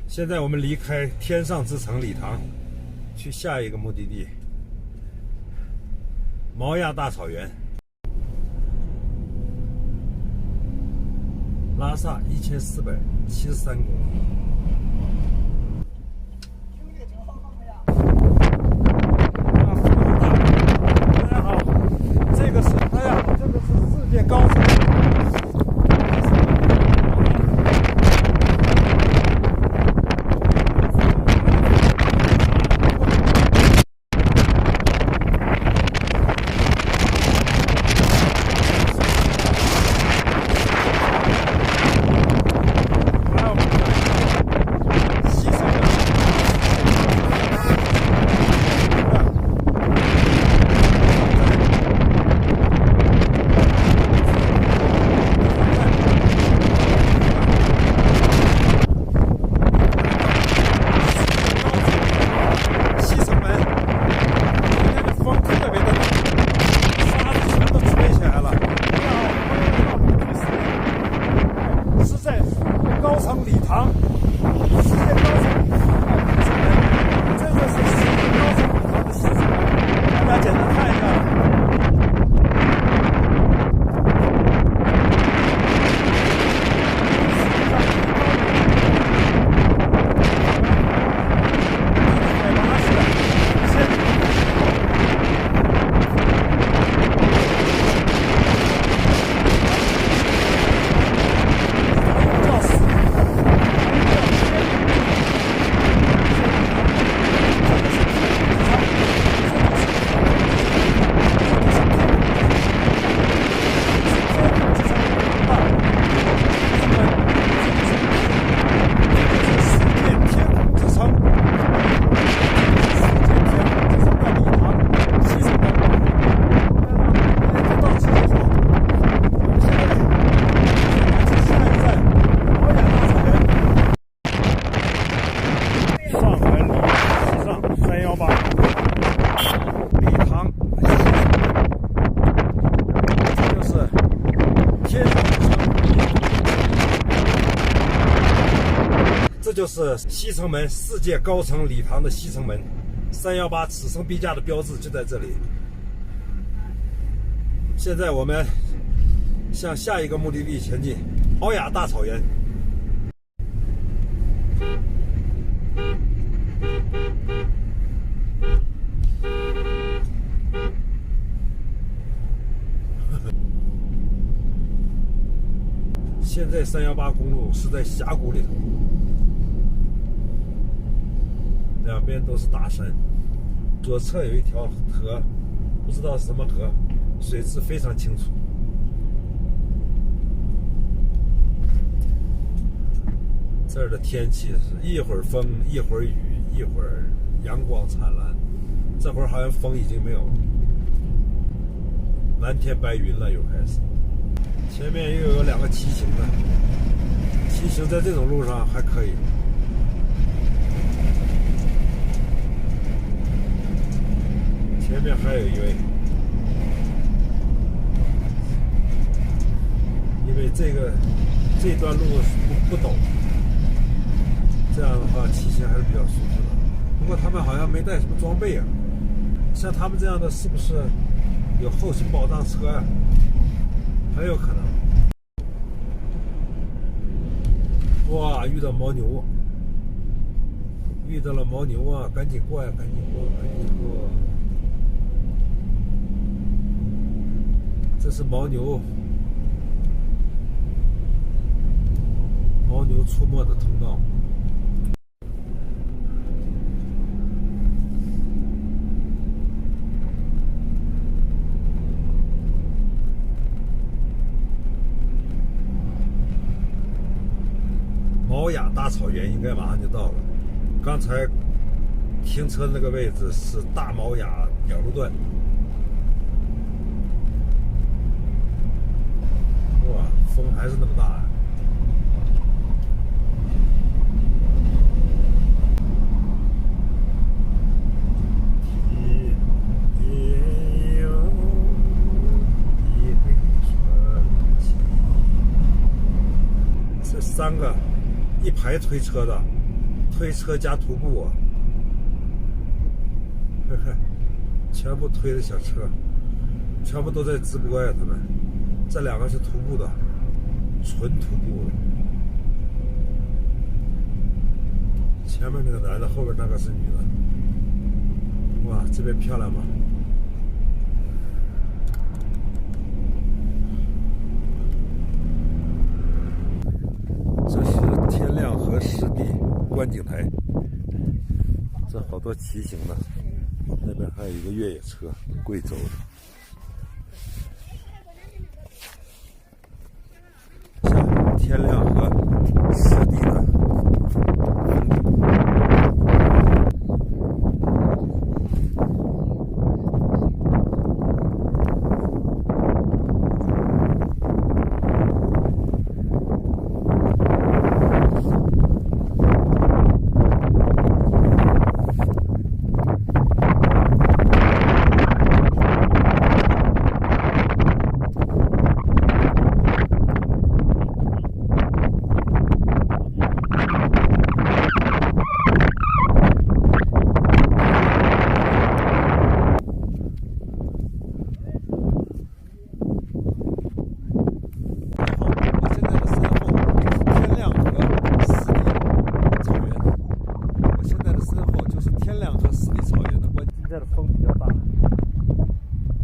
现在我们离开天上之城礼堂，去下一个目的地——毛亚大草原。拉萨1473公里。大家好，这个是世界高层。礼堂，世界高层这就是世界高层礼堂的西城门，大家简单看一下。这就是西城门世界高层礼堂的西城门，318此生必驾的标志就在这里。现在我们向下一个目的地前进，毛亚大草原。现在318公路是在峡谷里头，两边都是大山，左侧有一条河，不知道是什么河，水质非常清楚。这儿的天气是一会儿风，一会儿雨，一会儿阳光灿烂。这会儿好像风已经没有了，蓝天白云了，又开始。前面又有两个骑行的，骑行在这种路上还可以。前面还有一位，因为这段路不陡，这样的话骑行还是比较舒服的。不过他们好像没带什么装备啊，像他们这样的是不是有后勤保障车啊？很有可能。哇，遇到牦牛，遇到了牦牛啊！赶紧过呀，赶紧过，赶紧过。这是牦牛，牦牛出没的通道。毛亚大草原应该马上就到了。刚才停车那个位置是大毛亚鸟路段。哇，风还是那么大啊！这三个一排推车的，推车加徒步啊，呵呵，全部推的小车，全部都在直播呀。他们这两个是徒步的，纯徒步的。前面那个男的，后边那个是女的。哇，这边漂亮吗？这是天亮河湿地观景台，这好多骑行的，那边还有一个越野车，贵州的。像天亮河湿地的风景。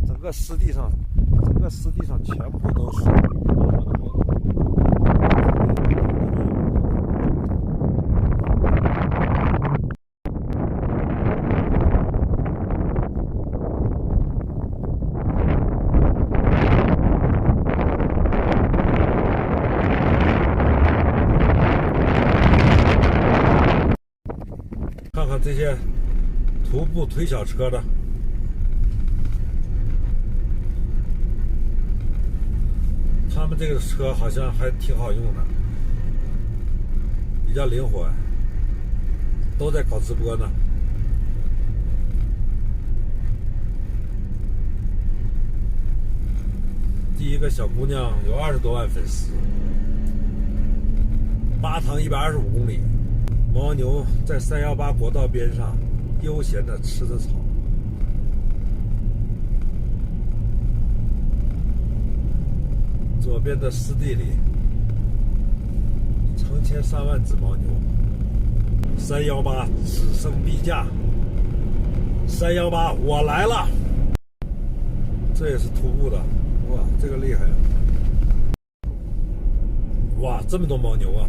整个湿地上全部都是牦牛。看看这些徒步推小车的。他们这个车好像还挺好用的，比较灵活，都在搞直播呢。第一个小姑娘有20多万粉丝，8趟125公里，牦牛在318国道边上悠闲地吃着草。左边的湿地里，成千上万只牦牛。318此生必驾，318我来了。这也是徒步的，哇，这个厉害啊！哇，这么多牦牛啊！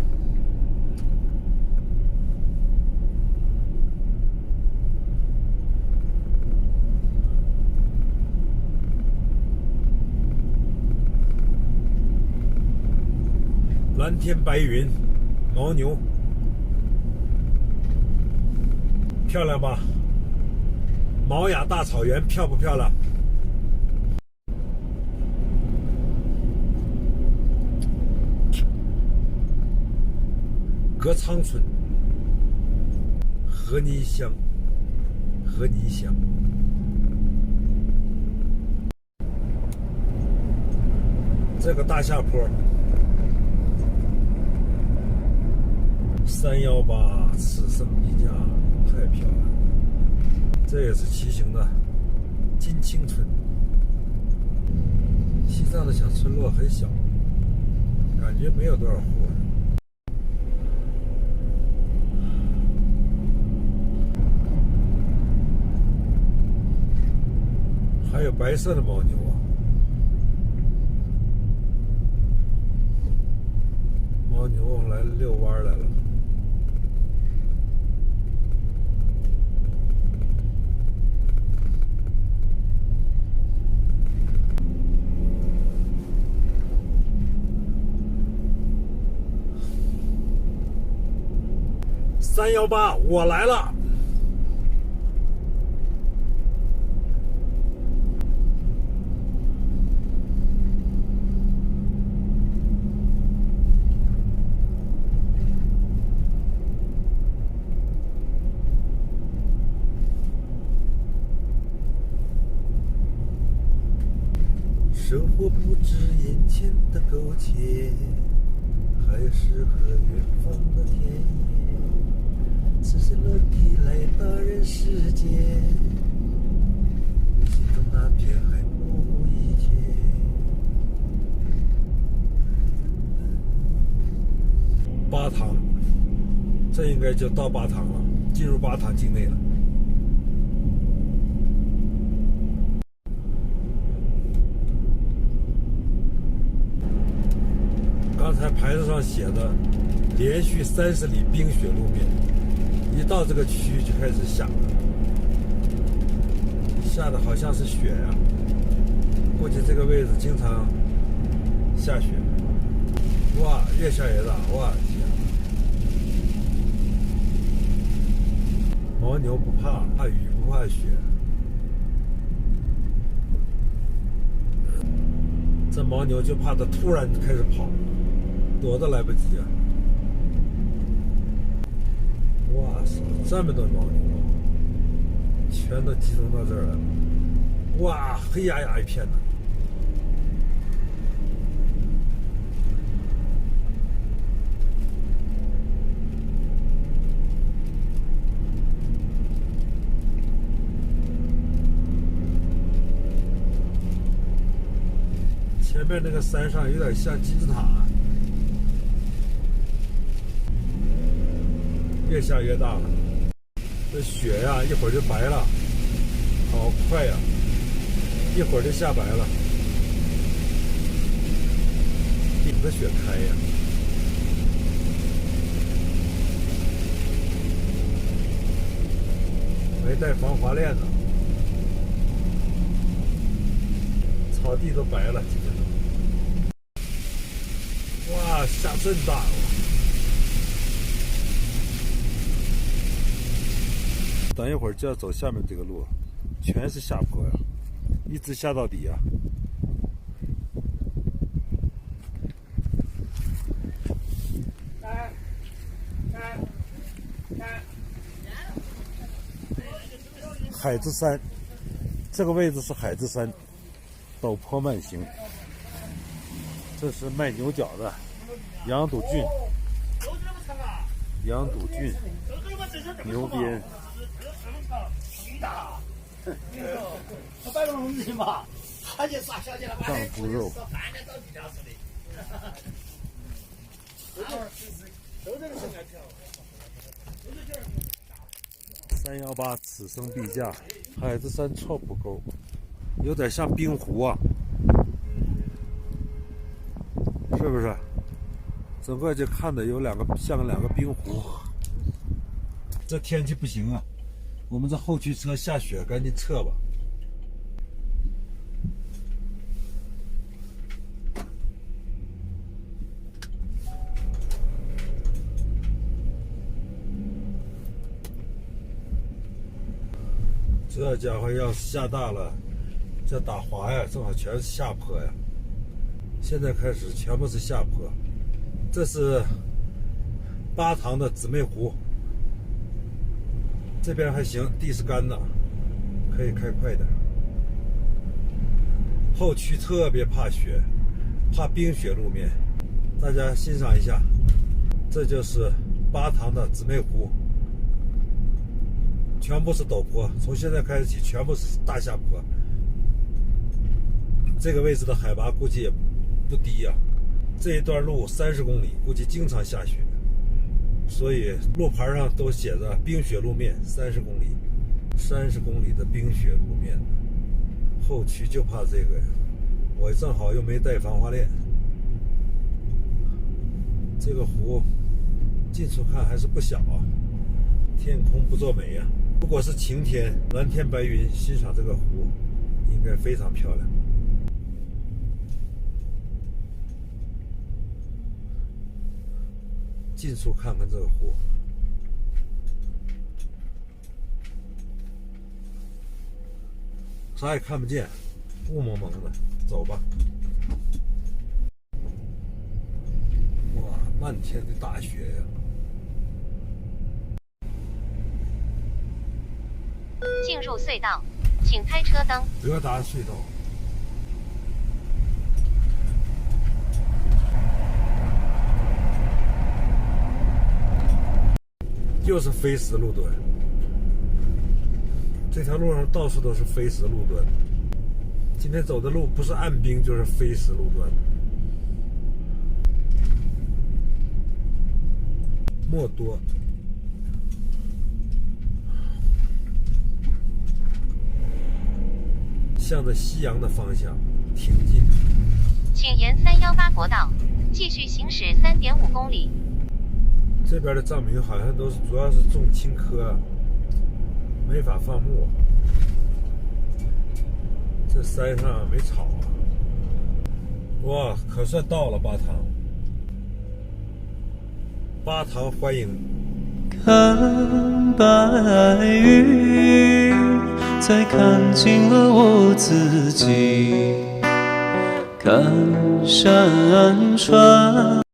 蓝天白云，牦牛，漂亮吧？毛雅大草原漂不漂亮？格仓村，河泥乡，河泥乡。这个大下坡。318此生必驾，太漂亮了！这也是骑行的金青村。西藏的小村落很小，感觉没有多少户。还有白色的牦牛啊！牦牛来遛弯来了。318我来了。生活不止眼前的苟且，还适合远方的田野。赤身裸体来到人世间，心中那片海不一切。巴塘，这应该就到巴塘了，进入巴塘境内了。刚才牌子上写的连续30里冰雪路面，一到这个区域就开始下，下的好像是雪呀，估计这个位置经常下雪。哇，越下越大，哇天！牦牛不怕雨不怕雪，这牦牛就怕它突然开始跑，躲都来不及啊！哇塞，这么多牦牛，全都集中到这儿来了！哇，黑压压一片的。前面那个山上有点像金字塔，越下越大了。这雪呀，一会儿就白了，好快呀，一会儿就下白了，顶着雪开呀。没带防滑链呢，草地都白了，今天都。哇，下真大！等一会儿就要走下面这个路，全是下坡呀，一直下到底呀。海之山，这个位置是海之山，陡坡慢行。这是卖牛角的羊肚菌，羊肚菌，牛鞭。藏猪肉。318此生必驾，海之山臭浦沟，有点像冰湖啊，是不是？整个就看的有像两个冰湖。这天气不行啊，我们这后驱车下雪，赶紧撤吧。这家伙要是下大了，这打滑呀，正好全是下坡呀。现在开始全部是下坡。这是巴塘的姊妹湖，这边还行，地是干的，可以开快点。后驱特别怕雪，怕冰雪路面，大家欣赏一下，这就是巴塘的姊妹湖。全部是陡坡，从现在开始起全部是大下坡。这个位置的海拔估计也不低呀，这一段路30公里，估计经常下雪，所以路牌上都写着冰雪路面30公里，30公里的冰雪路面。后驱就怕这个呀，我正好又没带防滑链。这个湖近处看还是不小啊，天空不作美呀。如果是晴天，蓝天白云，欣赏这个湖应该非常漂亮。近处看看这个湖，啥也看不见，雾蒙蒙的，走吧。哇，漫天的大雪呀！进入隧道，请开车灯。德达隧道。又是非石路墩。这条路上到处都是非石路墩。今天走的路不是岸滨就是非石路墩。莫多。向着西洋的方向挺进。请沿318国道继续行驶3.5公里。这边的藏民好像都是主要是种青稞，没法放牧。这山上没草啊。哇，可算到了巴塘。巴塘欢迎。看白云，才看清了我自己，看山川。